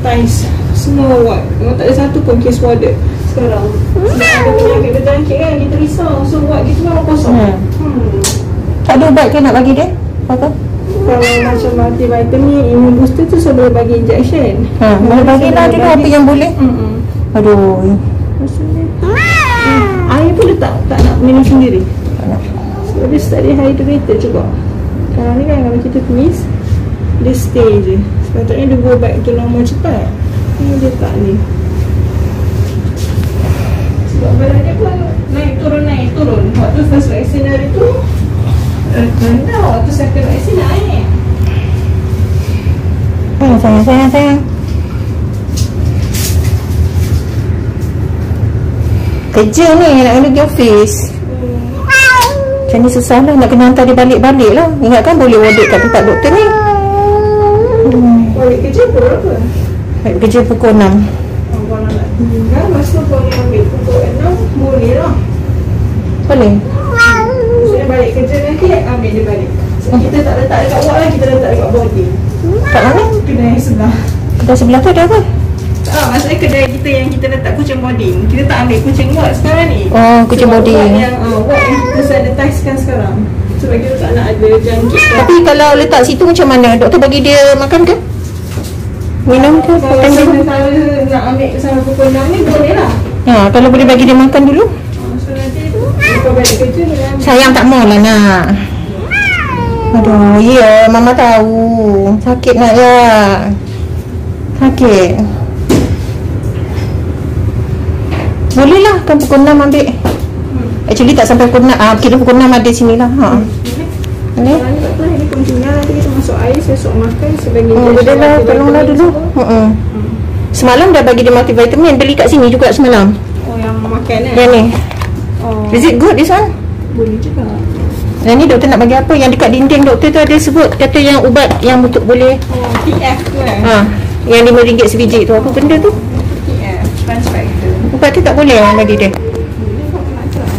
sanitize semua ward. Memang tak ada satu pun kes warded sekarang. Sebab ada penyakit berjangkit kan, kita risau. So ward kita memang kosong. Tak ada ubat ke nak bagi dia? Apa? Kalau macam multivitamin, immune booster tu saya boleh bagi injection. Boleh bagilah dulu apa yang boleh. Aduh. Maksudnya air pun dia tak nak minum sendiri. So dia start dia hydrated juga. Kalau ni kan kalau kita twist, dia stay je. Sepatutnya dia go back to normal cepat. Ni dia tak ni. Sebab badan dia pun naik turun. Waktu first vaksin hari tu rendah, waktu second vaksin naik. Sayang. Kerja ni nak kena pergi office. Macam ni susah lah, nak kena hantar dia balik-balik lah. Ingatkan boleh audit kat tempat doktor ni. Balik kerja pukul berapa? Balik kerja pukul 6. Kalau nak tinggal masa kau ni ambil pukul 6, boleh lah. Boleh? Maksudnya balik kerja nanti ambil dia balik. So, kita tak letak dekat ward lah, kita letak dekat boarding. Kat mana? Kedai sebelah. Kedai sebelah tu ada apa? Maksudnya kedai kita yang kita letak kucing boarding. Kita tak ambil kucing ward sekarang ni. Oh, kucing boarding. Ward yang kita sanitizekan sekarang. Sebab kita tak nak ada jangkit. Tapi kalau letak situ macam mana? Doktor bagi dia makan ke? Minum ke? Kalau sementara nak ambil sampai pukul 6 ni boleh lah. Kalau boleh bagi dia makan dulu. So nanti kau balik kerja dengan Sayang tak maulah nak. Aduh, ya, Mama tahu. Sakit nak ya. Sakit. Boleh lah kan pukul 6 ambil. Actually tak sampai pukul 6. Kira pukul 6 ada sini lah. Boleh? Ini pun tinggal nanti kita masuk air, besok makan sebagai boleh lah, tolonglah dulu. Semalam dah bagi dia multivitamin. Beli kat sini juga semalam. Oh, yang makan kan? Yang ni. Is it good this one? Boleh juga. Yang ni doktor nak bagi apa? Yang dekat dinding doktor tu ada sebut, kata yang ubat yang untuk boleh TF tu kan? yang RM5 sebiji tu. Apa benda tu? TF, transfactor. Ubat tu tak boleh bagi dia. Boleh kok nak try.